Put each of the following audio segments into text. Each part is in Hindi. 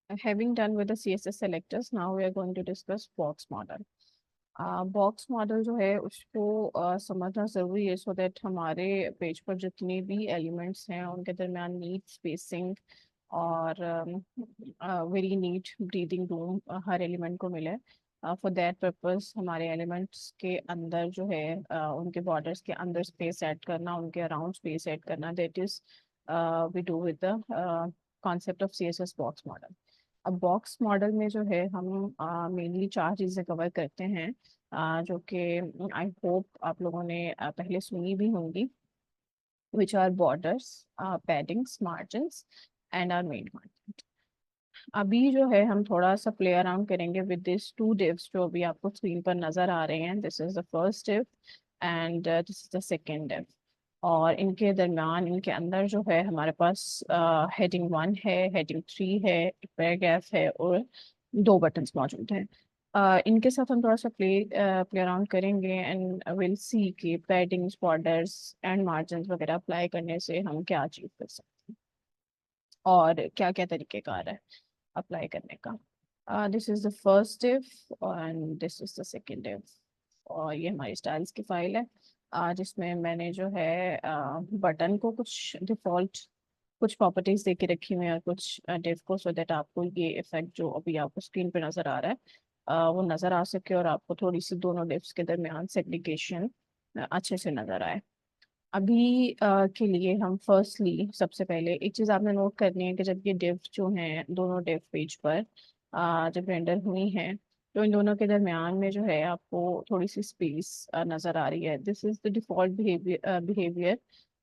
Having done with the CSS selectors, now we are going to discuss box model. Box model जो है उसको समझना ज़रूरी है, सो दैट हमारे पेज पर जितने भी एलिमेंट्स हैं उनके दरमियान नीट स्पेसिंग और वेरी नीट ब्रीदिंग रूम हर एलिमेंट को मिले। फॉर दैट पर्पस हमारे एलिमेंट्स के अंदर जो है उनके बॉर्डर्स के अंदर स्पेस ऐड करना, उनके अराउंड स्पेस ऐड करना, that is we do with the concept of CSS box model. अब बॉक्स मॉडल में जो है हम मेनली चार चीज़ें कवर करते हैं, जो कि आई होप आप लोगों ने पहले सुनी भी होंगी, which are borders, paddings, margins and are main content. अभी जो है हम थोड़ा सा प्ले अराउंड करेंगे विद दिस टू डिव्स जो अभी आपको स्क्रीन पर नजर आ रहे हैं। This is the first div and this is the second div. और इनके दरमियान, इनके अंदर जो है हमारे पास हेडिंग 1 है, हेडिंग 3 है, पैराग्राफ है और दो बटन्स मौजूद हैं। इनके साथ हम थोड़ा सा प्ले अराउंड करेंगे एंड विल सी कि पैडिंग्स, बॉर्डर्स एंड मार्जिन वगैरह अप्लाई करने से हम क्या अचीव कर सकते हैं और क्या क्या तरीक़ेकार है अप्लाई करने का। This is the first div and this is the second div. और ये हमारी स्टाइल्स की फाइल है, जिसमें मैंने जो है बटन को कुछ डिफ़ॉल्ट कुछ प्रॉपर्टीज दे के रखी हुई है और कुछ डिव को, सो दैट आपको ये इफेक्ट जो अभी आपको स्क्रीन पे नज़र आ रहा है वो नज़र आ सके और आपको थोड़ी सी दोनों डिव्स के दरमियान सेग्रीगेशन अच्छे से नज़र आए। अभी के लिए हम फर्स्टली सबसे पहले एक चीज़ आपने नोट करनी है कि जब ये डिव जो हैं दोनों डिव पेज पर जब रेंडर हुई हैं तो इन दोनों के दरमियान में जो है आपको थोड़ी सी स्पेस नज़र आ रही है। This is the default behaviour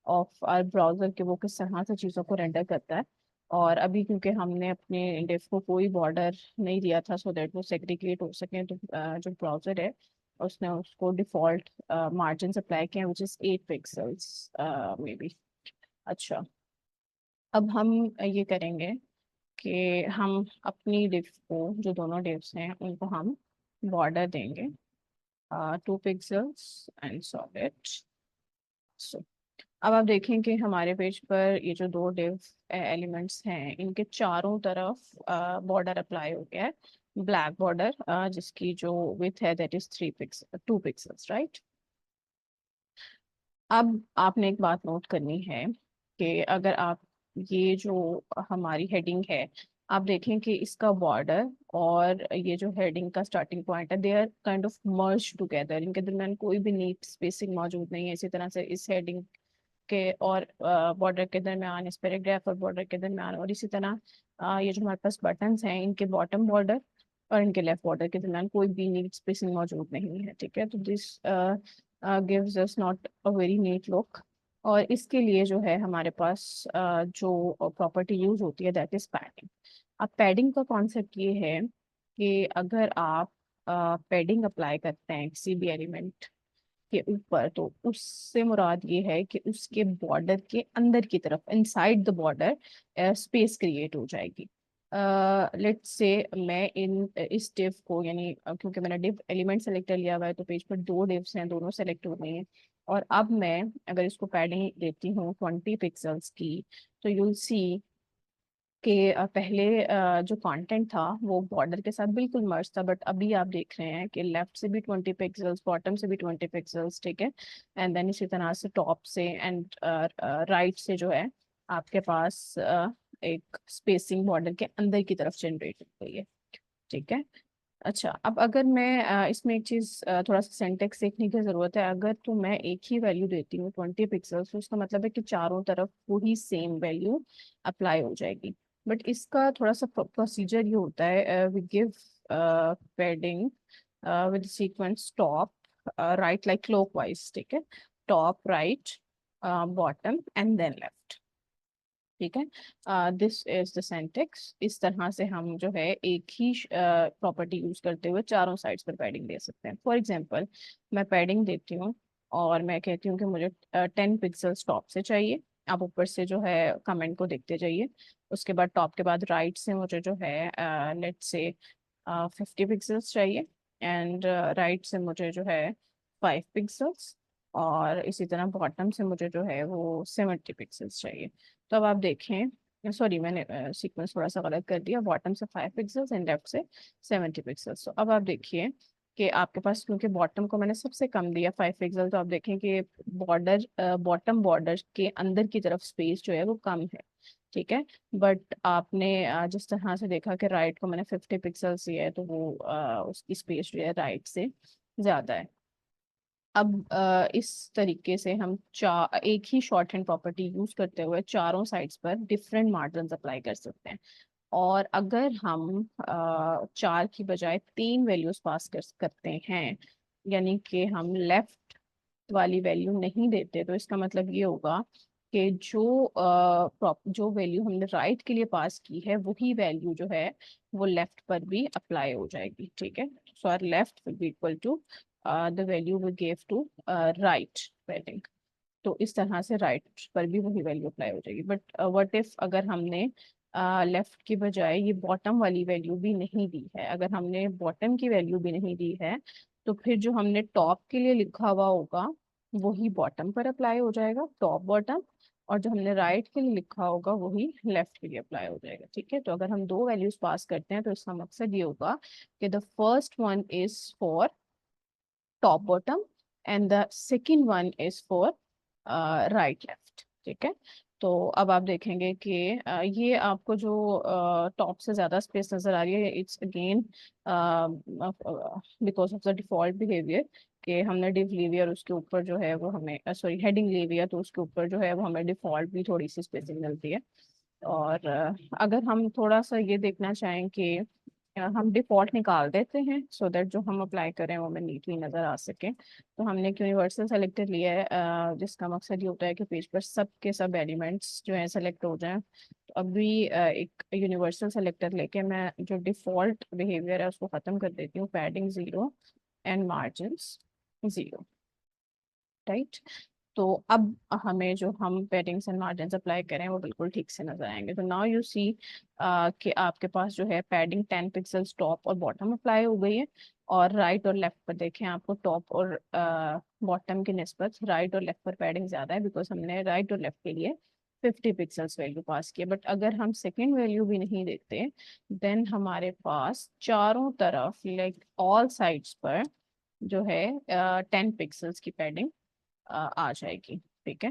of our browser कि वो किस तरह से चीज़ों को रेंडर करता है। और अभी क्योंकि हमने अपने डिव को कोई बॉर्डर नहीं दिया था सो दैट वो सेग्रीगेट हो सके, तो जो ब्राउज़र है उसने उसको डिफ़ॉल्ट मार्जिन अप्लाई किए which is 8 pixels may be. अच्छा, अब हम ये करेंगे कि हम अपनी डिव को, जो दोनों डिव्स हैं उनको हम बॉर्डर देंगे 2 पिक्सल्स एंड सॉलिड। सो अब आप देखें कि हमारे पेज पर ये जो दो डिव एलिमेंट्स हैं इनके चारों तरफ बॉर्डर अप्लाई हो गया है, ब्लैक बॉर्डर, जिसकी जो विथ है दैट इज 2 पिक्सल्स, राइट। अब आपने एक बात नोट करनी है कि अगर आप ये जो हमारी हेडिंग है, आप देखें कि इसका बॉर्डर और ये जो हेडिंग का स्टार्टिंग पॉइंट है they are kind of merge together, इनके दरमियान कोई भी नीट स्पेसिंग मौजूद नहीं है। इसी तरह से इस हेडिंग के और बॉर्डर के दरमियान, इस पैराग्राफ और बॉर्डर के दरमियान, और इसी तरह ये जो हमारे पास बटन्स हैं इनके बॉटम बॉर्डर और इनके लेफ्ट बॉर्डर के दरमियान कोई भी नीट स्पेसिंग मौजूद नहीं है। ठीक है, तो this gives us not a very neat look. और इसके लिए जो है हमारे पास जो प्रॉपर्टी यूज होती है दैट इज पैडिंग। अब पैडिंग का कॉन्सेप्ट ये है कि अगर आप पैडिंग अप्लाई करते हैं किसी भी एलिमेंट के ऊपर, तो उससे मुराद ये है कि उसके बॉर्डर के अंदर की तरफ, inside the border, space create हो जाएगी। लेट्स से मैं इस डिव को, यानी क्योंकि मैंने डिव एलिमेंट सेलेक्ट लिया हुआ है तो पेज पर दो डिव्स हैं, दोनों सेलेक्ट हो गई हैं। और अब मैं अगर इसको पैडिंग देती हूँ 20 पिक्सल्स की, तो यूल सी कि पहले जो कंटेंट था वो बॉर्डर के साथ बिल्कुल मर्ज था, बट अभी आप देख रहे हैं कि लेफ्ट से भी 20 पिक्सल्स, बॉटम से भी 20 पिक्सल्स, ठीक है। एंड देन इसी तरह से टॉप से एंड राइट से जो है आपके पास एक स्पेसिंग बॉर्डर के अंदर की तरफ जनरेट हो गई है। ठीक है। अच्छा, अब अगर मैं इसमें एक चीज़ थोड़ा सा सेंटेक्स देखने की ज़रूरत है। अगर तो मैं एक ही वैल्यू देती हूँ 20 पिक्सल्स, तो उसका मतलब है कि चारों तरफ वही सेम वैल्यू अप्लाई हो जाएगी। बट इसका थोड़ा सा प्रोसीजर ये होता है, we give padding with sequence top right like clockwise, ठीक है। Top, right, bottom and then left. ठीक है, दिस इज द सिंटैक्स। इस तरह से हम जो है एक ही प्रॉपर्टी यूज करते हुए चारों साइड्स पर पैडिंग दे सकते हैं। फॉर एग्जांपल, मैं पैडिंग देती हूँ और मैं कहती हूँ कि मुझे 10 पिक्सल्स टॉप से चाहिए। आप ऊपर से जो है कमेंट को देखते जाइए। उसके बाद टॉप के बाद राइट से मुझे जो है लेट्स से 50 पिक्सल्स चाहिए, एंड राइट से मुझे जो है 5 पिक्सल्स, और इसी तरह बॉटम से मुझे जो है वो 70 पिक्सल्स चाहिए। तो अब आप देखें सॉरी, मैंने सीक्वेंस थोड़ा सा गलत कर दिया, बॉटम से 5 पिक्सल्स एंड लेफ्ट से 70 पिक्सल्स। तो अब आप देखिए कि आपके पास, क्योंकि बॉटम को मैंने सबसे कम दिया 5 पिक्सल, तो आप देखें कि बॉर्डर, बॉटम बॉर्डर के अंदर की तरफ स्पेस जो है वो कम है, ठीक है। बट आपने जिस तरह से देखा कि राइट को मैंने 50 पिक्सल्स दिया है, तो वो उसकी स्पेस जो है राइट से ज़्यादा है। अब इस तरीके से हम चार एक ही शॉर्ट हैंड प्रॉपर्टी यूज करते हुए चारों साइड्स पर डिफरेंट मार्जिन अप्लाई कर सकते हैं। और अगर हम 4 की बजाय 3 वैल्यूज पास करते हैं, यानी कि हम लेफ्ट वाली वैल्यू नहीं देते, तो इसका मतलब ये होगा कि जो वैल्यू हमने राइट के लिए पास की है वही वैल्यू जो है वो लेफ्ट पर भी अप्लाई हो जाएगी, ठीक है। So our left will be equal to the value we give to right value. तो इस तरह से राइट पर भी वही वैल्यू अप्लाई हो जाएगी। बट व्हाट इफ अगर हमने लेफ्ट की बजाय ये बॉटम वाली वैल्यू भी नहीं दी है, अगर हमने बॉटम की वैल्यू भी नहीं दी है, तो फिर जो हमने टॉप के लिए लिखा हुआ होगा वही बॉटम पर अप्लाई हो जाएगा, टॉप बॉटम। और जो हमने राइट के लिए लिखा होगा वही लेफ्ट के लिए अप्लाई हो जाएगा, ठीक है। तो अगर हम दो वैल्यूज पास करते हैं तो इसका मकसद ये होगा कि the first one is for top bottom and the second one is for right left, ठीक है। तो अब आप देखेंगे कि ये आपको जो टॉप से ज्यादा स्पेस नजर आ रही है, it's again because of the default behaviour कि हमने डिव ली हुई है और उसके ऊपर जो है वो हमें, सॉरी, हेडिंग ली हुई है, तो उसके ऊपर जो है वो हमें डिफॉल्ट भी थोड़ी सी स्पेसिंग मिलती है। और अगर हम थोड़ा सा ये देखना चाहें कि हम डिफॉल्ट निकाल देते हैं सो दैट जो हम अप्लाई करें वो हमें नीटली नज़र आ सके, तो हमने एक यूनिवर्सल सेलेक्टर लिया है जिसका मकसद ये होता है कि पेज पर सब के सब एलिमेंट्स जो हैं सेलेक्ट हो जाएं। तो अभी एक यूनिवर्सल सेलेक्टर लेके मैं जो डिफॉल्ट बिहेवियर है उसको ख़त्म कर देती हूँ, पैडिंग 0 एंड मार्जिन्स 0, राइट। तो अब हमें जो हम पेडिंग्स एंड मार्जिन्स अप्लाई करें वो बिल्कुल ठीक से नजर आएंगे। तो नाउ यू सी कि आपके पास जो है पैडिंग 10 पिक्सल्स टॉप और बॉटम अप्लाई हो गई है। और राइट और लेफ्ट पर देखें, आपको टॉप और बॉटम की निस्बत राइट और लेफ्ट पर पैडिंग ज़्यादा है, बिकॉज हमने राइट और लेफ्ट के लिए 50 पिक्सल्स वैल्यू पास की है। बट अगर हम सेकेंड वैल्यू भी नहीं देते, देन हमारे पास चारों तरफ लाइक ऑल साइड्स पर जो है 10 पिक्सल्स की पैडिंग आ जाएगी, ठीक है।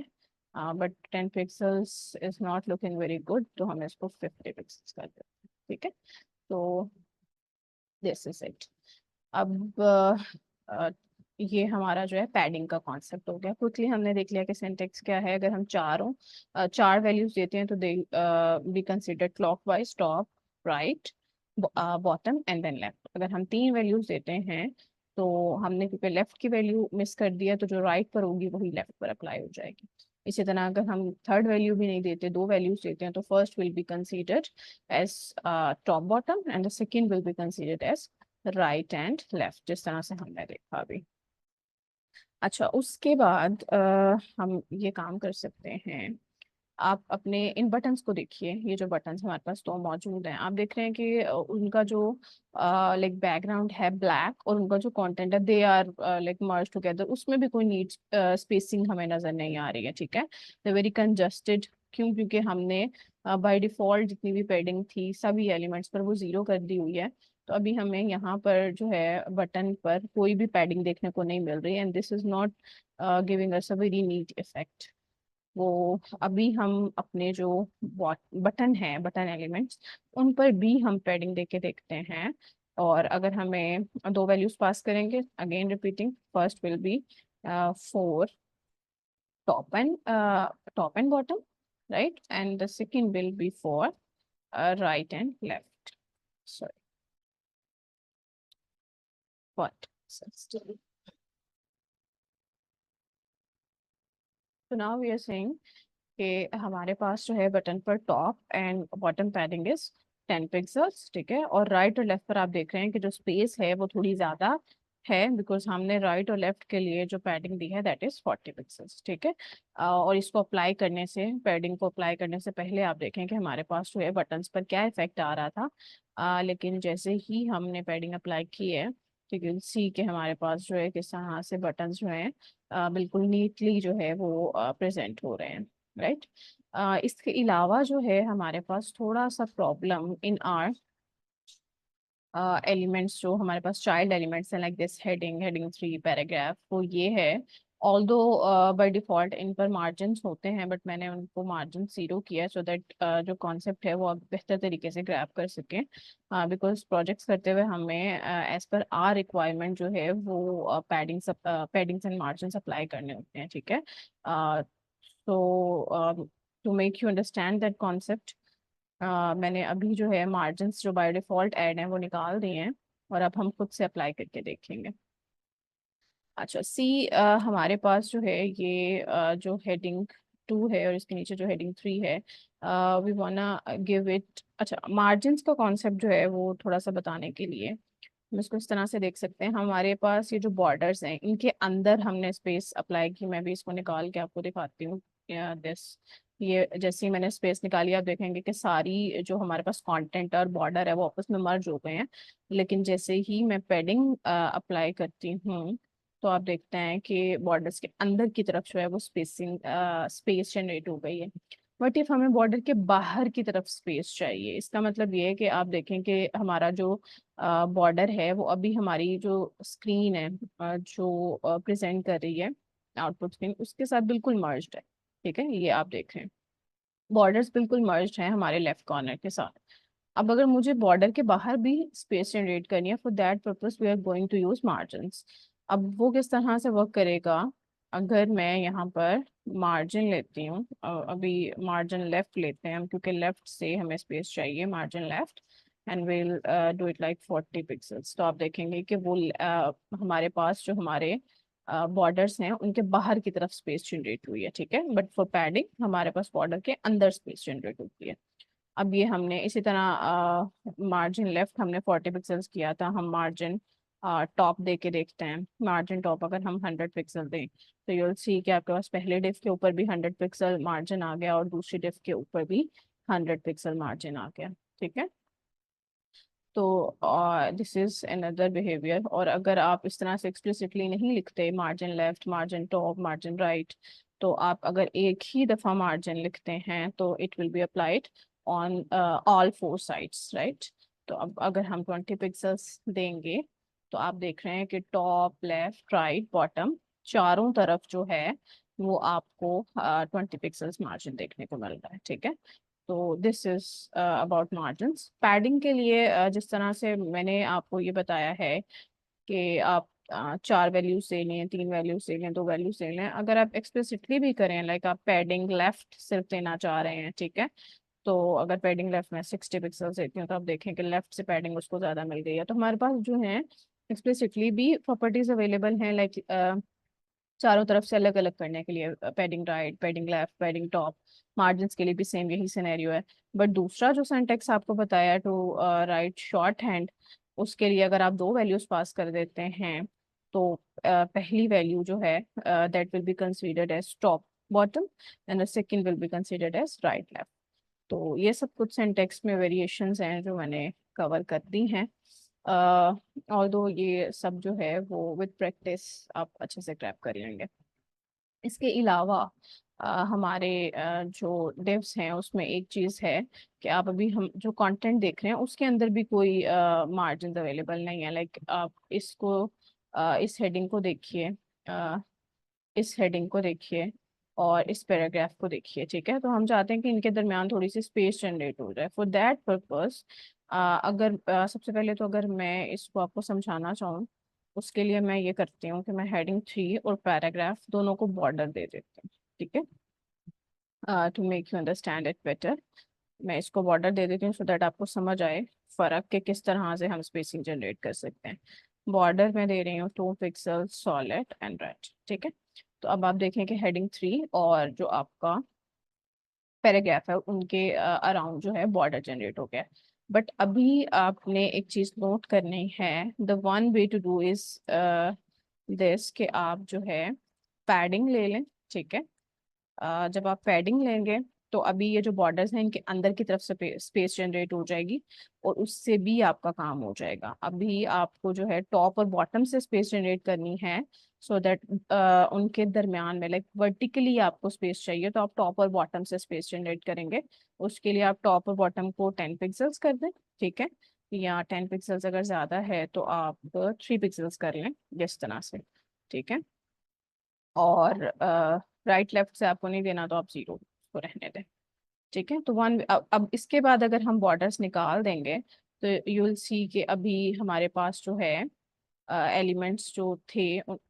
But 10 pixels is not looking very good, तो हम इसको 50 पिक्सल्स कर देते हैं, ठीक है। तो दिस इज इट। अब ये हमारा जो है पैडिंग का कॉन्सेप्ट हो गया। क्विकली हमने देख लिया कि सिंटेक्स क्या है। अगर हम चार वैल्यूज देते हैं तो they be consider clockwise, top, right, bottom and then left. अगर हम 3 वैल्यूज देते हैं तो हमने, क्योंकि लेफ्ट की वैल्यू मिस कर दिया, तो जो राइट पर होगी वही लेफ्ट पर अप्लाई हो जाएगी। इसी तरह अगर हम थर्ड वैल्यू भी नहीं देते, 2 वैल्यूज देते हैं, तो first will be considered as top bottom and the second will be considered as right and left, जिस तरह से हमने देखा अभी। अच्छा, उसके बाद हम ये काम कर सकते हैं। आप अपने इन बटन्स को देखिए, ये जो बटन्स हमारे पास दो मौजूद हैं, आप देख रहे हैं कि उनका जो लाइक बैकग्राउंड है ब्लैक, और उनका जो कंटेंट है they are like merge together, उसमें भी कोई नीड स्पेसिंग हमें नजर नहीं आ रही है, ठीक है। द वेरी कंजस्टेड, क्यों? क्योंकि हमने बाय डिफॉल्ट जितनी भी पैडिंग थी सभी एलिमेंट्स पर वो 0 कर दी हुई है। तो अभी हमें यहाँ पर जो है बटन पर कोई भी पैडिंग देखने को नहीं मिल रही, and this is not giving us a very neat effect. वो अभी हम अपने जो बटन है, बटन एलिमेंट्स, उन पर भी हम पैडिंग देके देखते हैं। और अगर हमें 2 वैल्यूज पास करेंगे, again repeating, first will B four top and bottom, right, and the second will be for right and left, sorry, what. So now we are saying कि हमारे पास जो है बटन पर top and bottom padding is 10 pixels, ठीक है। और राइट और लेफ्ट पर आप देख रहे हैं कि जो स्पेस है वो थोड़ी ज़्यादा है, बिकॉज हमने राइट और लेफ्ट के लिए जो पैडिंग दी है दैट इज 40 पिक्सल्स, ठीक है। और इसको अप्लाई करने से, पैडिंग को अप्लाई करने से पहले आप देखें कि हमारे पास जो है बटन्स पर क्या इफेक्ट आ रहा था। लेकिन जैसे ही हमने पैडिंग अप्लाई की है, तो यू सी कि हमारे पास जो है किस तरह से बटन्स जो हैं बिल्कुल नीटली जो है वो प्रेजेंट हो रहे हैं, राइट। इसके अलावा जो है हमारे पास थोड़ा सा प्रॉब्लम इन आर एलिमेंट्स, जो हमारे पास चाइल्ड एलिमेंट्स हैं like this heading, heading 3, paragraph, वो ये है। ऑल्दो बाय डिफॉल्ट इन पर मार्जिन्स होते हैं, बट मैंने उनको मार्जिन 0 किया सो दैट जो कॉन्सेप्ट है वो आप बेहतर तरीके से ग्रैब कर सकें, बिकॉज प्रोजेक्ट्स करते हुए हमें एज पर आर रिक्वायरमेंट जो है वो पैडिंग्स एंड मार्जिन अप्लाई करने होते हैं, ठीक है। So to make you understand that concept, मैंने अभी जो है मार्जिन्स जो बाय डिफॉल्ट ऐड हैं वो निकाल दिए हैं, और अब हम खुद से अप्लाई करके देखेंगे। अच्छा, सी हमारे पास जो है ये जो हेडिंग 2 है और इसके नीचे जो हेडिंग 3 है, वी वाना गिव इट, अच्छा मार्जिन्स का कॉन्सेप्ट जो है वो थोड़ा सा बताने के लिए हम इसको इस तरह से देख सकते हैं। हमारे पास ये जो बॉर्डर्स हैं इनके अंदर हमने स्पेस अप्लाई की, मैं भी इसको निकाल के आपको दिखाती हूँ। दिस, ये जैसे ही मैंने स्पेस निकाली आप देखेंगे कि सारी जो हमारे पास कंटेंट और बॉर्डर है वो आपस में मर्ज हो गए हैं। लेकिन जैसे ही मैं पैडिंग अप्लाई करती हूँ तो आप देखते हैं कि बॉर्डर्स के अंदर की तरफ जो है वो स्पेस जनरेट हो गई है। बट इफ हमें बॉर्डर के बाहर की तरफ स्पेस चाहिए, इसका मतलब ये है कि आप देखें कि हमारा जो बॉर्डर है वो अभी हमारी जो स्क्रीन है, जो प्रेजेंट कर रही है आउटपुट स्क्रीन, उसके साथ बिल्कुल मर्ज्ड है, ठीक है। ये आप देख रहे हैं बॉर्डर्स बिल्कुल मर्ज्ड हैं हमारे लेफ्ट कॉर्नर के साथ। अब अगर मुझे बॉर्डर के बाहर भी स्पेस जनरेट करनी है, for that purpose we are going to use margins. अब वो किस तरह से वर्क करेगा, अगर मैं यहाँ पर मार्जिन लेती हूँ, अभी मार्जिन लेफ्ट लेते हैं हम क्योंकि लेफ्ट से हमें स्पेस चाहिए, margin left, and will do it like 40 pixels. तो आप देखेंगे कि वो हमारे पास जो हमारे बॉर्डर्स हैं उनके बाहर की तरफ स्पेस जनरेट हुई है, ठीक है। बट फॉर पैडिंग हमारे पास बॉर्डर के अंदर स्पेस जनरेट होती है। अब ये हमने इसी तरह मार्जिन लेफ्ट हमने 40 पिक्सल्स किया था, हम मार्जिन टॉप दे के देखते हैं। मार्जिन टॉप अगर हम 100 पिक्सल दें तो यूल सी कि आपके पास पहले डिफ के ऊपर भी 100 पिक्सल मार्जिन आ गया और दूसरी डिफ के ऊपर भी 100 पिक्सल मार्जिन आ गया, ठीक है। तो दिस इज अनदर बिहेवियर। और अगर आप इस तरह से एक्सप्लिसिटली नहीं लिखते margin left, margin top, margin right, तो आप अगर एक ही दफा मार्जिन लिखते हैं तो it will be applied on all 4 sides, right. तो अब अगर हम 20 पिक्सल्स देंगे तो आप देख रहे हैं कि टॉप, लेफ्ट, राइट, बॉटम, चारों तरफ जो है वो आपको 20 पिक्सल्स मार्जिन देखने को मिल रहा है, ठीक है। तो this is about margins. Padding के लिए जिस तरह से मैंने आपको ये बताया है कि आप 4 वैल्यूज से लें, 3 वैल्यूज से लें, 2 वैल्यूज से लें, अगर आप एक्सप्लिसिटली भी करें लाइक आप पैडिंग लेफ्ट सिर्फ देना चाह रहे हैं, ठीक है। तो अगर पैडिंग लेफ्ट में 60 पिक्सल्स देती हूँ तो आप देखें कि लेफ्ट से पैडिंग उसको ज़्यादा मिल गई है। तो हमारे पास जो है एक्सप्लिसिटली भी प्रॉपर्टीज अवेलेबल हैं, लाइक चारों तरफ से अलग अलग करने के लिए, padding right, padding left, padding top. Margins के लिए भी सेम यही सिनेरियो है। बट दूसरा जो सिंटेक्स आपको बताया टू राइट शॉर्ट हैंड, उसके लिए अगर आप 2 वैल्यूज पास कर देते हैं तो पहली वैल्यू जो है that will be considered as top bottom, and the second will be considered as right left. तो ये सब कुछ सिंटेक्स में वेरिएशंस हैं जो मैंने कवर कर दी हैं। ऑल्दो ये सब जो है वो विद प्रैक्टिस आप अच्छे से क्रैप कर लेंगे। इसके अलावा हमारे जो डिव्स हैं उसमें एक चीज़ है कि आप अभी हम जो कंटेंट देख रहे हैं उसके अंदर भी कोई मार्जिन अवेलेबल नहीं है। लाइक आप इसको इस हेडिंग को देखिए, इस हेडिंग को देखिए और इस पैराग्राफ को देखिए, ठीक है। तो हम चाहते हैं कि इनके दरमियान थोड़ी सी स्पेस जनरेट हो जाए। फॉर दैट पर्पस अगर सबसे पहले तो अगर मैं इसको आपको समझाना चाहूँ, उसके लिए मैं ये करती हूँ कि मैं हेडिंग 3 और पैराग्राफ दोनों को बॉर्डर दे देती हूँ, ठीक है, to make you understand it better. मैं इसको बॉर्डर दे देती हूँ सो दैट आपको समझ आए फर्क के किस तरह से हम स्पेसिंग जनरेट कर सकते हैं। बॉर्डर में दे रही हूँ 2 पिक्सल सॉलिड एंड रेड, ठीक है। तो अब आप देखें कि हेडिंग 3 और जो आपका पैराग्राफ है उनके अराउंड जो है बॉर्डर जनरेट हो गया। बट अभी आपने एक चीज नोट करनी है, the one way to do is this कि आप जो है पैडिंग ले लें, ठीक है। जब आप पैडिंग लेंगे तो अभी ये जो बॉर्डर्स हैं इनके अंदर की तरफ से स्पेस जनरेट हो जाएगी और उससे भी आपका काम हो जाएगा। अभी आपको जो है टॉप और बॉटम से स्पेस जनरेट करनी है, सो दैट उनके दरमियान में लाइक वर्टिकली आपको स्पेस चाहिए, तो आप टॉप और बॉटम से स्पेस जनरेट करेंगे। उसके लिए आप टॉप और बॉटम को 10 पिक्सल्स कर दें, ठीक है, या 10 पिक्सल्स अगर ज़्यादा है तो आप 3 पिक्सल्स कर लें जिस तरह से, ठीक है। और राइट लेफ्ट से आपको नहीं देना तो आप 0 को रहने दें, ठीक है। तो अब इसके बाद अगर हम बॉर्डर्स निकाल देंगे तो यू विल सी कि अभी हमारे पास जो है एलिमेंट्स जो थे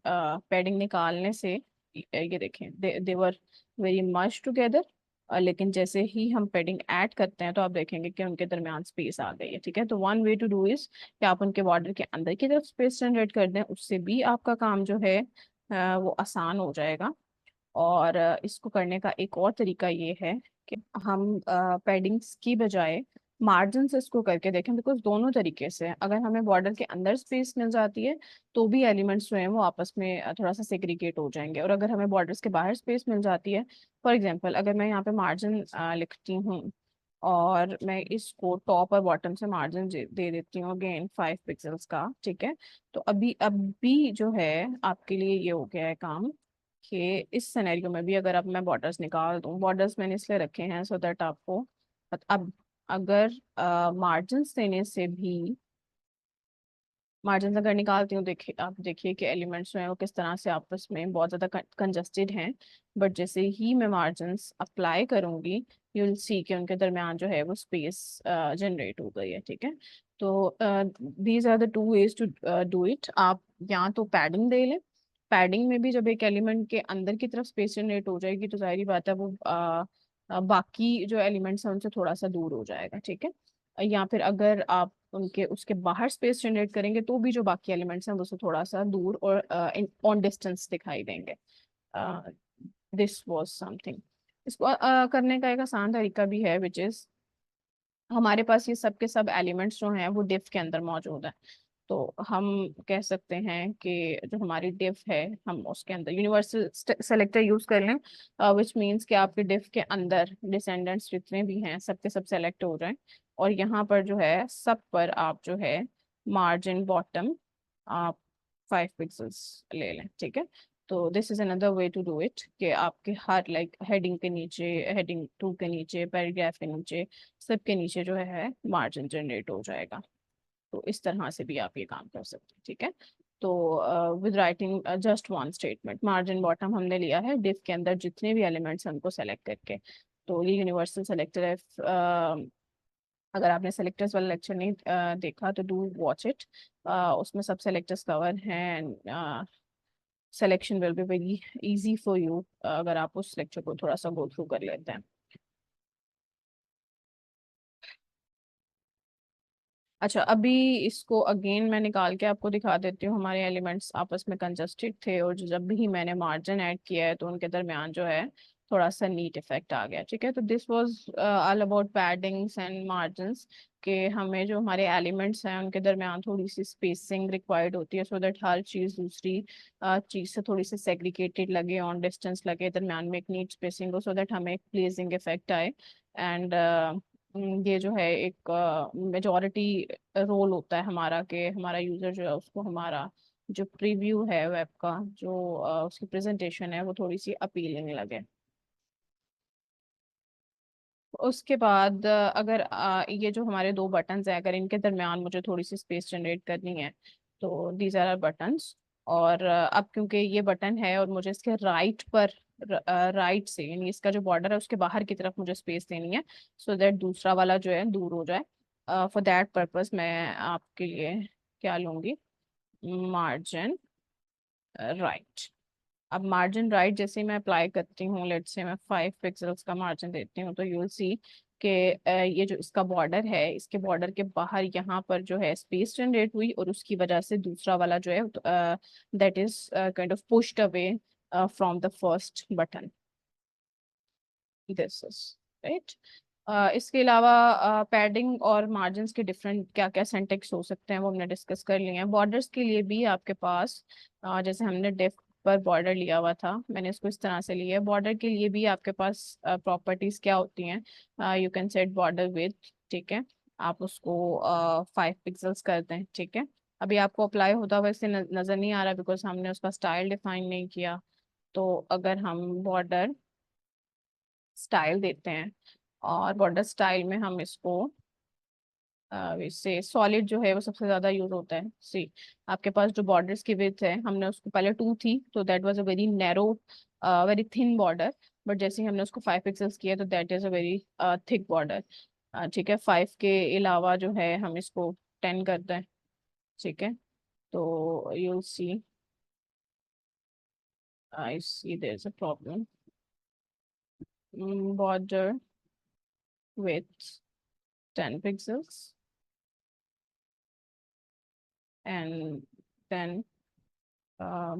पैडिंग निकालने से, ये देखें दे वर वेरी मच टुगेदर। लेकिन जैसे ही हम पैडिंग ऐड करते हैं तो आप देखेंगे कि उनके दरमियान स्पेस आ गई है, ठीक है। तो one way to do is कि आप उनके बॉर्डर के अंदर की तरफ स्पेस जनरेट कर दें, उससे भी आपका काम जो है वो आसान हो जाएगा। और इसको करने का एक और तरीका ये है कि हम पैडिंग्स की बजाय मार्जिन से इसको करके देखें, बिकॉज दोनों तरीके से अगर हमें बॉर्डर के अंदर स्पेस मिल जाती है तो भी एलिमेंट्स जो हैं वो आपस में थोड़ा सा सेग्रीगेट हो जाएंगे, और अगर हमें बॉर्डर्स के बाहर स्पेस मिल जाती है, फॉर एग्जांपल अगर मैं यहाँ पे मार्जिन लिखती हूँ और मैं इसको टॉप और बॉटम से मार्जिन दे देती हूँ अगेन 5 पिक्सल्स का, ठीक है। तो अभी जो है आपके लिए ये हो गया है काम कि इस सिनेरियो में भी अगर अब मैं बॉर्डर्स निकाल दूं, बॉर्डर्स मैंने इसलिए रखे हैं सो दैट आपको अब अगर मार्जिन्स देने से भी, मार्जिन अगर निकालती हूँ, देखिए आप देखिए कि एलिमेंट्स जो हैं वो किस तरह से आपस में बहुत ज़्यादा कंजस्टेड हैं। बट जैसे ही मैं मार्जिन्स अप्लाई करूँगी यू विल सी कि उनके दरमियान जो है वो स्पेस जनरेट हो गई है, ठीक है। तो these are the two ways to do it. आप या तो पैडिंग दे लें, पैडिंग में भी जब एक एलिमेंट के अंदर की तरफ स्पेस जनरेट हो जाएगी तो जाहिर बात है वो बाकी जो एलिमेंट्स हैं उनसे थोड़ा सा दूर हो जाएगा, ठीक है। या फिर अगर आप उनके उसके बाहर स्पेस जनरेट करेंगे तो भी जो बाकी एलिमेंट्स हैं वो उससे थोड़ा सा दूर और ऑन डिस्टेंस दिखाई देंगे। This was something. इसको करने का एक आसान तरीका भी है, विच इज हमारे पास ये सब के सब एलिमेंट्स जो हैं वो डिफ के अंदर मौजूद है। तो हम कह सकते हैं कि जो हमारी डिफ है हम उसके अंदर यूनिवर्सल सेलेक्टर यूज कर लें, विच मीन्स कि आपके डिफ के अंदर डिसेंडेंट्स जितने भी हैं सब के सब सेलेक्ट हो जाएं, और यहाँ पर जो है सब पर आप जो है मार्जिन बॉटम आप 5 पिक्सल्स ले लें, ठीक है। तो this is another way to do it कि आपके हर लाइक हेडिंग के नीचे, हेडिंग 2 के नीचे, पैराग्राफ के नीचे, सब के नीचे जो है मार्जिन जनरेट हो जाएगा। तो इस तरह से भी आप ये काम कर सकते हैं, ठीक है। तो with writing just one statement, margin bottom हमने लिया है डिफ के अंदर जितने भी एलिमेंट्स हैं उनको सेलेक्ट करके। तो ये यूनिवर्सल सेलेक्टर है। अगर आपने सेलेक्टर्स वाला लेक्चर नहीं देखा तो डू वॉच इट। उसमें सब सेलेक्टर्स कवर हैं। Selection will be very easy for you अगर आप उस लेक्चर को थोड़ा सा गो थ्रू कर लेते हैं। अच्छा, अभी इसको अगेन मैं निकाल के आपको दिखा देती हूँ। हमारे एलिमेंट्स आपस में कंजस्टेड थे और जब भी मैंने मार्जिन ऐड किया है तो उनके दरमियान जो है थोड़ा सा नीट इफेक्ट आ गया, ठीक है। तो this was all about paddings and margins के हमें जो हमारे एलिमेंट्स हैं उनके दरमियान थोड़ी सी स्पेसिंग रिक्वायर्ड होती है, सो दैट हर चीज़ दूसरी चीज़ से थोड़ी सी सेग्रीगेटेड लगे, ऑन डिस्टेंस लगे, दरमियान में एक नीट स्पेसिंग हो, सो दैट हमें एक प्लीजिंग इफेक्ट आए। एंड ये जो है एक मेजॉरिटी रोल होता है हमारा कि हमारा यूजर जो है उसको हमारा जो प्रीव्यू है वेब का, जो उसकी प्रेजेंटेशन है वो थोड़ी सी अपीलिंग लगे। उसके बाद अगर ये जो हमारे दो बटन्स हैं अगर इनके दरमियान मुझे थोड़ी सी स्पेस जनरेट करनी है तो दीज आर बटन्स। और अब क्योंकि ये बटन है और मुझे इसके राइट पर, राइट से यानी इसका जो बॉर्डर है उसके बाहर की तरफ मुझे स्पेस देनी है, सो दैट दूसरा वाला जो है दूर हो जाए। फॉर दैट पर्पस मैं आपके लिए क्या लूँगी, मार्जिन राइट। अब मार्जिन राइट जैसे ही मैं अप्लाई करती हूँ, लेट से मैं 5 पिक्सल्स का मार्जिन देती हूँ, तो यू विल सी कि ये जो इसका बॉर्डर है इसके बॉर्डर के बाहर यहाँ पर जो है स्पेस जनरेट हुई और उसकी वजह से दूसरा वाला जो है that is kind of pushed away from the first button. This is right. इसके अलावा पैडिंग और मार्जिन्स के डिफरेंट क्या क्या सिंटेक्स हो सकते हैं वो हमने डिस्कस कर लिए हैं। बॉर्डर्स के लिए भी आपके पास जैसे हमने पर बॉर्डर लिया हुआ था, मैंने इसको इस तरह से लिया है। बॉर्डर के लिए भी आपके पास प्रॉपर्टीज क्या होती हैं, you can set border with, ठीक है, आप उसको 5 पिक्सल्स कर दें, ठीक है। अभी आपको अप्लाई होता हुआ वैसे नज़र नहीं आ रहा बिकॉज हमने उसका स्टाइल डिफाइन नहीं किया। तो अगर हम बॉर्डर स्टाइल देते हैं और बॉर्डर स्टाइल में हम इसको इससे सॉलिड जो है वो सबसे ज्यादा यूज होता है। सी, आपके पास जो बॉर्डर्स की विड्थ है, हमने उसको पहले 2 थी तो that was a very narrow, very thin border, but जैसे ही हमने उसको 5 पिक्सल्स किया तो that is a very thick border. ठीक है, 5 के अलावा जो है हम इसको 10 करते हैं, ठीक है। तो you'll see, I see there's a problem. Border with 10 pixels and then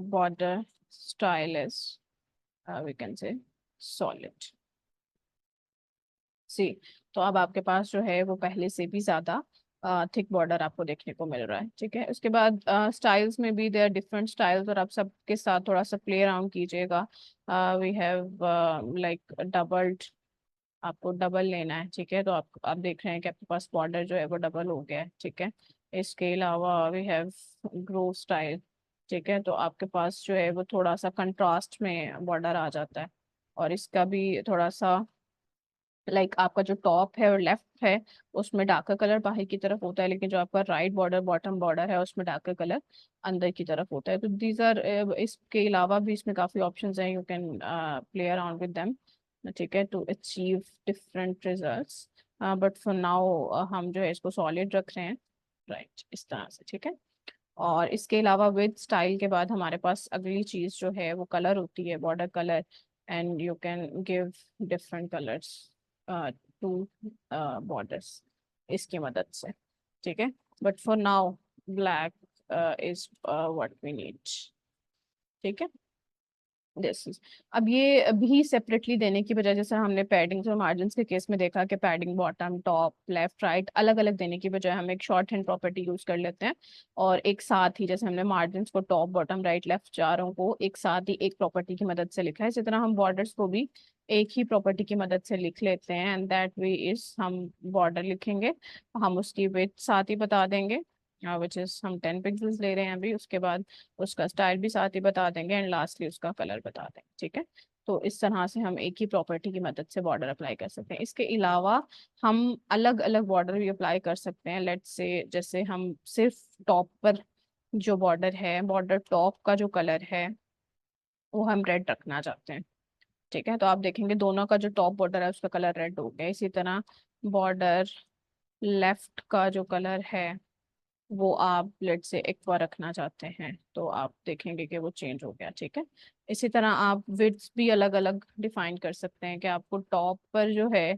border style is, we can say, solid. सी, तो अब आपके पास जो है वो पहले से भी ज्यादा थिक बॉर्डर आपको देखने को मिल रहा है, ठीक है। उसके बाद स्टाइल्स में भी देयर डिफरेंट स्टाइल्स, और आप सबके साथ थोड़ा सा प्ले अराउंड कीजिएगा। वी हैव लाइक डबल्ड, आपको डबल लेना है, ठीक है। तो आप देख रहे हैं कि आपके पास बॉर्डर जो है वो डबल हो गया है, ठीक है। इसके अलावा वी हैव ग्रो स्टाइल, ठीक है। तो आपके पास जो है वो थोड़ा सा कंट्रास्ट में बॉर्डर आ जाता है, और इसका भी थोड़ा सा लाइक आपका जो टॉप है और लेफ्ट है उसमें डार्कर कलर बाहर की तरफ होता है, लेकिन जो आपका राइट बॉर्डर बॉटम बॉर्डर है उसमें डार्कर कलर अंदर की तरफ होता है। तो दीज आर, इसके अलावा भी इसमें काफी ऑप्शंस हैं, you can play around with them, ठीक है, to achieve different results. But for now हम जो है इसको सॉलिड रख रहे हैं, राइट, इस तरह से, ठीक है। और इसके अलावा विद स्टाइल के बाद हमारे पास अगली चीज जो है वो कलर होती है, border colour, and you can give different colours to borders इसकी मदद से, ठीक है। But for now black is what we need, ठीक है। दिस इज, अब ये भी सेपरेटली देने की बजाय, जैसे हमने पैडिंग और मार्जिन के केस में देखा कि padding bottom top left right अलग अलग देने की बजाय हम एक शॉर्ट हैंड प्रॉपर्टी यूज कर लेते हैं, और एक साथ ही जैसे हमने मार्जिन को टॉप बॉटम राइट लेफ्ट चारों को एक साथ ही एक प्रॉपर्टी की मदद से लिखा है, इसी तरह हम बॉर्डर्स को भी एक ही प्रॉपर्टी की मदद से लिख लेते हैं, एंड दैट वे इज, हम बॉर्डर लिखेंगे, हम उसकी विड्थ साथ ही बता देंगे, विच इज हम 10 पिक्सल्स ले रहे हैं अभी, उसके बाद उसका स्टाइल भी साथ ही बता देंगे, एंड लास्टली उसका कलर बता देंगे, ठीक है। तो इस तरह से हम एक ही प्रॉपर्टी की मदद से बॉर्डर अप्लाई कर सकते हैं। इसके अलावा हम अलग अलग बॉर्डर भी अप्लाई कर सकते हैं, लेट्स से जैसे हम सिर्फ टॉप पर जो बॉर्डर है, बॉर्डर टॉप का जो कलर है वो हम रेड रखना चाहते हैं, ठीक है। तो आप देखेंगे दोनों का जो टॉप बॉर्डर है उसका कलर रेड हो गया। इसी तरह बॉर्डर लेफ्ट का जो कलर है वो आप लेट से एक्वा रखना चाहते हैं तो आप देखेंगे कि वो चेंज हो गया, ठीक है। इसी तरह आप विड्थ भी अलग अलग डिफाइन कर सकते हैं कि आपको टॉप पर जो है,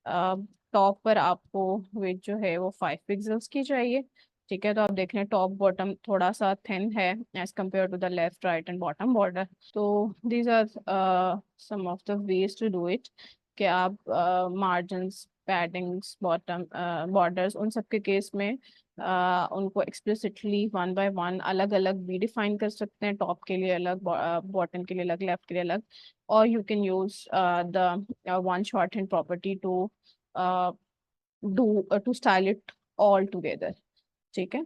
टॉप पर आपको विड्थ जो है वो 5 पिक्सल्स की चाहिए, ठीक है। तो आप देख रहे हैं टॉप बॉटम थोड़ा सा थिन है as compare to the left right and bottom border. तो these are some of the ways to do it, कि आप मार्जिन्स पैडिंग्स बॉटम बॉर्डर्स उन सब के केस में उनको एक्सप्लिसिटली वन बाय वन अलग अलग भी डिफाइन कर सकते हैं, टॉप के लिए अलग, बॉटम के लिए अलग, लेफ्ट के लिए अलग, और you can use the one shorthand property to to style it all together, ठीक है।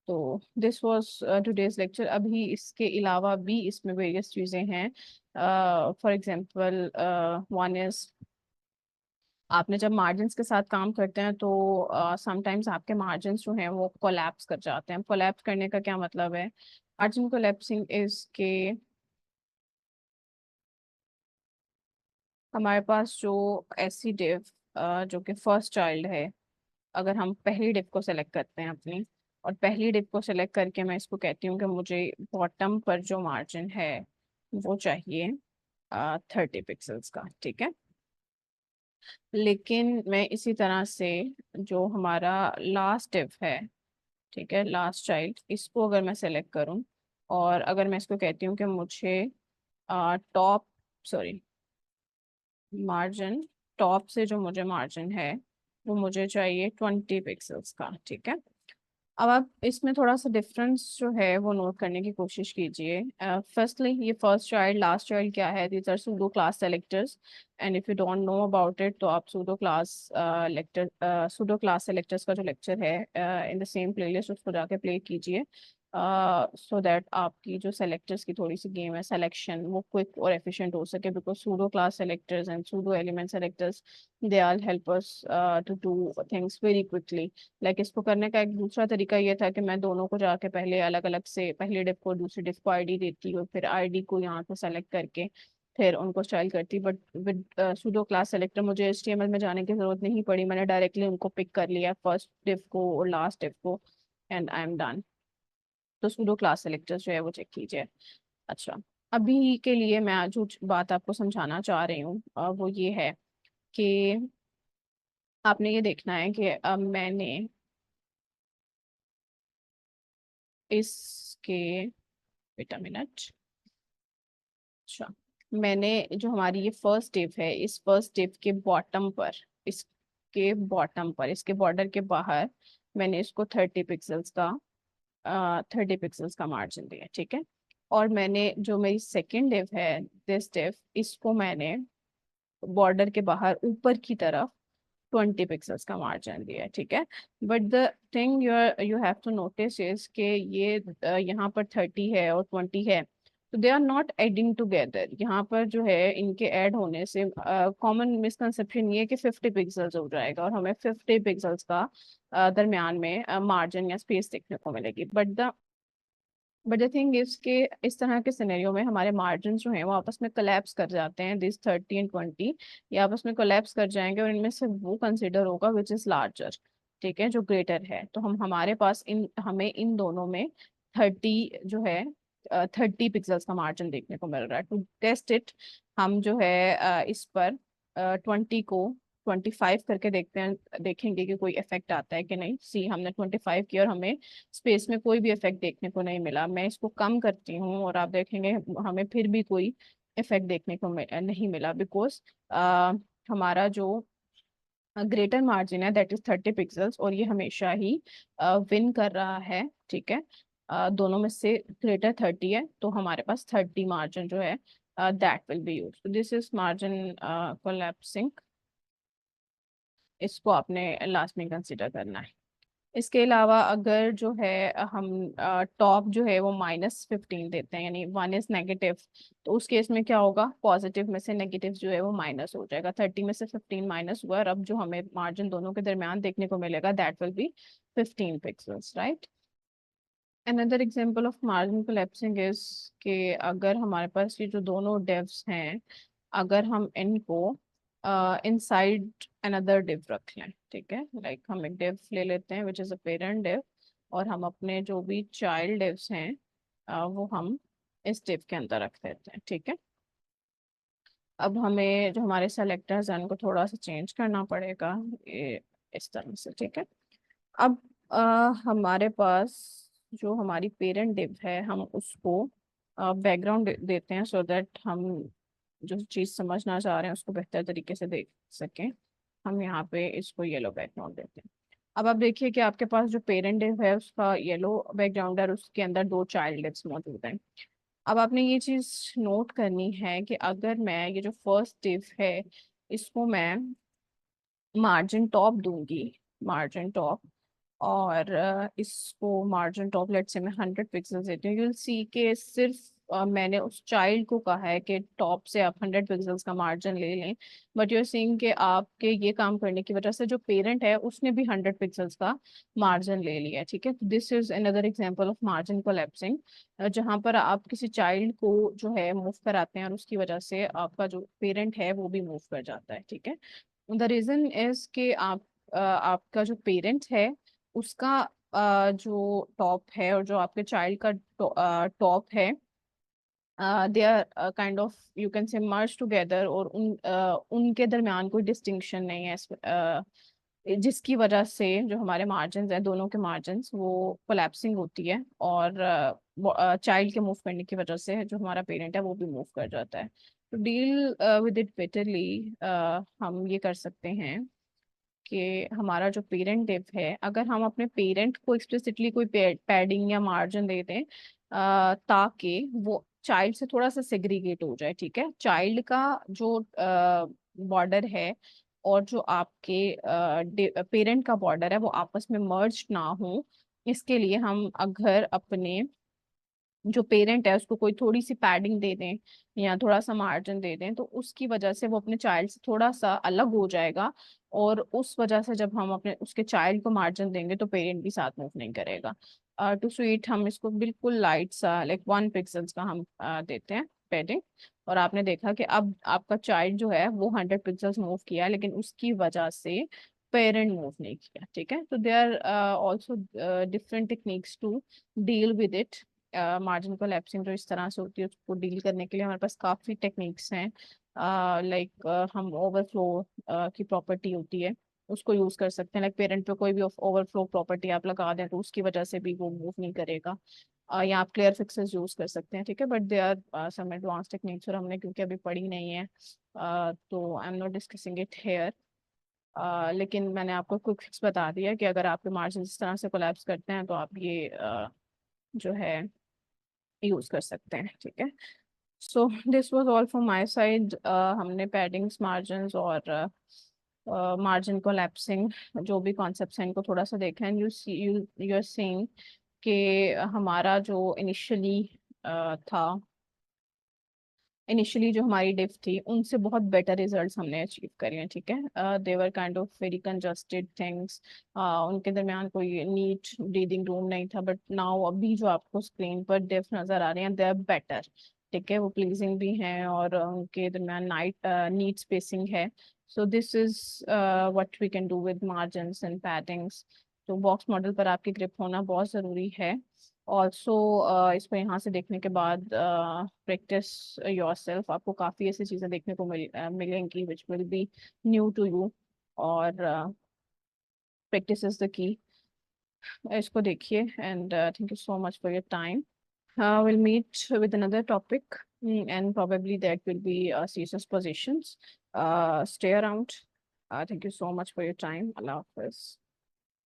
तो दिस वाज टुडेज लेक्चर। अभी इसके अलावा भी इसमें वेरियस चीज़ें हैं, फॉर एग्जांपल वन इज, आपने जब मार्जिन्स के साथ काम करते हैं तो समटाइम्स आपके मार्जिन्स जो हैं वो कोलैप्स कर जाते हैं। कोलैप्स करने का क्या मतलब है? मार्जिन कोलैप्सिंग इज के हमारे पास जो ऐसी डिव जो कि फर्स्ट चाइल्ड है, अगर हम पहली डिव को सेलेक्ट करते हैं अपनी, और पहली डिव को सेलेक्ट करके मैं इसको कहती हूँ कि मुझे बॉटम पर जो मार्जिन है वो चाहिए 30 पिक्सल्स का, ठीक है। लेकिन मैं इसी तरह से जो हमारा लास्ट डिव है, ठीक है, लास्ट चाइल्ड, इसको अगर मैं सेलेक्ट करूं और अगर मैं इसको कहती हूँ कि मुझे टॉप, सॉरी, मार्जिन, टॉप से जो मुझे मार्जिन है वो मुझे चाहिए 20 पिक्सल्स का, ठीक है। अब आप इसमें थोड़ा सा डिफरेंस जो है वो नोट करने की कोशिश कीजिए। फर्स्टली ये फर्स्ट चाइल्ड लास्ट चाइल्ड क्या है, these are pseudo class selectors. And if you don't know about it तो आप सूडो क्लास सेलेक्टर्स का जो लेक्चर है इन द सेम प्लेलिस्ट उसको जाके प्ले कीजिए, सो दैट आपकी जो सेलेक्टर्स की थोड़ी सी गेम है सिलेक्शन वो क्विक और एफिशिएंट हो सके, because pseudo class selectors and pseudo element selectors they are help us to do things very quickly. Like इसको करने का एक दूसरा तरीका ये था कि मैं दोनों को जाके पहले अलग अलग से पहली डिप को दूसरी डिप को आईडी देती हूँ, फिर आईडी को यहाँ से सेलेक्ट करके फिर उनको स्टाइल करती। But with pseudo class selector मुझे एचटीएमएल में जाने की जरूरत नहीं पड़ी, मैंने डायरेक्टली उनको पिक कर लिया, फर्स्ट डिप को और लास्ट डिप को, एंड आई एम डन। तो सूडो क्लास सेलेक्टर जो है वो चेक कीजिए। अच्छा, अभी के लिए मैं जो बात आपको समझाना चाह रही हूँ वो ये है कि आपने ये देखना है कि अब मैंने इसके, वेट अ मिनट। अच्छा, मैंने जो हमारी ये फर्स्ट डिव है इस फर्स्ट डिव के बॉटम पर, इसके बॉटम पर इसके बॉर्डर के बाहर मैंने इसको 30 पिक्सल्स का 30 पिक्सल्स का मार्जिन दिया, ठीक है। और मैंने जो मेरी सेकेंड डिव है दिस डिव, इसको मैंने बॉर्डर के बाहर ऊपर की तरफ 20 पिक्सल्स का मार्जिन दिया है, ठीक है। But the thing you have to notice is के ये यहाँ पर 30 है और 20 है, तो they are not adding together. यहाँ पर जो है इनके ऐड होने से कॉमन मिसकंसेप्शन ये है कि 50 पिक्सल्स हो जाएगा और हमें 50 पिक्सल्स का दरमियान में मार्जिन या स्पेस देखने को मिलेगी। बट द थिंग इज के इस तरह के सिनेरियो में हमारे मार्जिन जो हैं वो आपस में कोलैप्स कर जाते हैं, दिस 30 एंड 20 ये आपस में कोलैप्स कर जाएंगे और इनमें से वो कंसिडर होगा विच इज लार्जर, ठीक है, जो ग्रेटर है। तो हमारे पास हमें इन दोनों में 30 जो है 30 पिक्सल्स का मार्जिन देखने को मिल रहा है। टू टेस्ट इट हम जो है इस पर 20 को 25 करके देखते हैं, देखेंगे कि कोई इफेक्ट आता है कि नहीं। सी हमने 25 किया और हमें स्पेस में कोई भी इफेक्ट देखने को नहीं मिला। मैं इसको कम करती हूँ और आप देखेंगे हमें फिर भी कोई इफेक्ट देखने को नहीं मिला, बिकॉज हमारा जो ग्रेटर मार्जिन है दैट इज 30 पिक्सल्स और ये हमेशा ही विन कर रहा है, ठीक है। दोनों में से ग्रेटर 30 है तो हमारे पास 30 मार्जिन जो है that will B use, this is margin collapsing. इसको आपने लास्ट में कंसिडर करना है। इसके अलावा अगर जो है हम टॉप जो है वो -15 देते हैं, यानी 1 इज नेगेटिव, तो उस केस में क्या होगा, पॉजिटिव में से नेगेटिव जो है वो माइनस हो जाएगा। 30 में से 15 माइनस हुआ और अब जो हमें मार्जिन दोनों के दरमियान देखने को मिलेगा that will B 15 pixels, right. Another example of margin collapsing is कि अगर हमारे पास ये जो दोनों डेव्स हैं, अगर हम इनको इनसाइड अनदर डिव रख लें, ठीक है, लाइक हम एक डिव ले लेते हैं which is a parent div और हम अपने जो भी चाइल्ड डिव्स हैं वो हम इस डिव के अंदर रख देते हैं, ठीक है। अब हमें जो हमारे सेलेक्टर्स हैं उनको थोड़ा सा चेंज करना पड़ेगा, ये इस तरह से, ठीक है। अब हमारे पास जो हमारी पेरेंट डिव है हम उसको बैकग्राउंड देते हैं, सो दैट हम जो चीज़ समझना चाह रहे हैं उसको बेहतर तरीके से देख सकें। हम यहाँ पे इसको येलो बैकग्राउंड देते हैं। अब आप देखिए कि आपके पास जो पेरेंट डिव है उसका येलो बैकग्राउंड है और उसके अंदर दो चाइल्ड डिव्स मौजूद हैं। अब आपने ये चीज़ नोट करनी है कि अगर मैं ये जो फर्स्ट डिव है इसको मैं मार्जिन टॉप दूंगी, मार्जिन टॉप, और इसको मार्जिन टॉप लेट से मैं 100 पिक्सल्स देती हूँ, यूल सी के सिर्फ मैंने उस चाइल्ड को कहा है कि टॉप से आप 100 पिक्सल्स का मार्जिन ले लें, बट यूर सीइंग कि आपके ये काम करने की वजह से जो पेरेंट है उसने भी 100 पिक्सल्स का मार्जिन ले लिया है, ठीक है। This is another example of margin collapsing, जहाँ पर आप किसी चाइल्ड को जो है मूव कराते हैं और उसकी वजह से आपका जो पेरेंट है वो भी मूव कर जाता है, ठीक है। द रीजन इज कि आपका जो पेरेंट है उसका जो टॉप है और जो आपके चाइल्ड का टॉप है they are kind of you can say merge together, और उनके दरमियान कोई डिस्टिंक्शन नहीं है जिसकी वजह से जो हमारे मार्जिन हैं दोनों के मार्जिन वो कोलैप्सिंग होती है और चाइल्ड के मूव करने की वजह से जो हमारा पेरेंट है वो भी मूव कर जाता है। तो डील विद इट बेटरली हम ये कर सकते हैं कि हमारा जो पेरेंट डिव है, अगर हम अपने पेरेंट को एक्सप्लिसिटली कोई पैडिंग या मार्जिन दे दें ताकि वो चाइल्ड से थोड़ा सा सेग्रीगेट हो जाए, ठीक है। चाइल्ड का जो बॉर्डर है और जो आपके पेरेंट का बॉर्डर है वो आपस में मर्ज ना हो, इसके लिए हम अगर अपने जो पेरेंट है उसको कोई थोड़ी सी पैडिंग दे दें या थोड़ा सा मार्जिन दे दें, तो उसकी वजह से वो अपने चाइल्ड से थोड़ा सा अलग हो जाएगा। और उस वजह से जब हम अपने उसके चाइल्ड को मार्जिन देंगे तो पेरेंट भी साथ मूव नहीं करेगा। टू स्वीट हम इसको बिल्कुल लाइट सा लाइक 1 पिक्सल्स का हम देते हैं पैडिंग। और आपने देखा कि अब आपका चाइल्ड जो है वो 100 पिक्सल्स मूव किया, लेकिन उसकी वजह से पेरेंट मूव नहीं किया, ठीक है। तो they are also different techniques to deal with it. Margin collapsing जो इस तरह से होती है उसको डील करने के लिए हमारे पास काफ़ी टेक्निक्स हैं। लाइक हम ओवरफ्लो की प्रॉपर्टी होती है उसको यूज़ कर सकते हैं। लाइक पेरेंट पे कोई भी ओवरफ्लो प्रॉपर्टी आप लगा दें तो उसकी वजह से भी वो मूव नहीं करेगा। या आप क्लियर फिक्सेस यूज़ कर सकते हैं, ठीक है। But they are some advance techniques और हमने क्योंकि अभी पढ़ी नहीं है तो I am not discussing it here. लेकिन मैंने आपको क्विक फिक्स बता दिया कि अगर आपके मार्जिन इस तरह से कोलैप्स करते हैं तो आप ये जो है यूज कर सकते हैं, ठीक है। So this was all from my side. हमने पैडिंग्स, मार्जिन्स और मार्जिन कोलैप्सिंग जो भी कॉन्सेप्ट्स हैं इनको थोड़ा सा देखा। एंड यू आर सीइंग कि हमारा जो था इनिशियली जो हमारी डिफ थी उनसे बहुत बेटर रिजल्ट्स हमने अचीव करे हैं, ठीक है। They were kind of very congested things. उनके दरमियान कोई नीट ब्रीदिंग रूम नहीं था, बट नाउ अभी जो आपको स्क्रीन पर डिफ नजर आ रहे हैं दे आर बेटर, ठीक है। वो प्लीजिंग भी हैं और उनके दरमियान नीट स्पेसिंग है। So this is what we can do with margins and paddings. तो बॉक्स मॉडल पर आपकी ग्रिप होना बहुत ज़रूरी है। ऑल्सो इसको यहाँ से देखने के बाद प्रैक्टिस योरसेल्फ, आपको काफ़ी ऐसी चीज़ें देखने को मिलेंगी which will be new to you. और प्रैक्टिस इज द की। इसको देखिए and thank you so much for your time. Will meet with another topic and probably that will be CSS positions. Stay around. Thank you so much for your time. Allah Hafiz.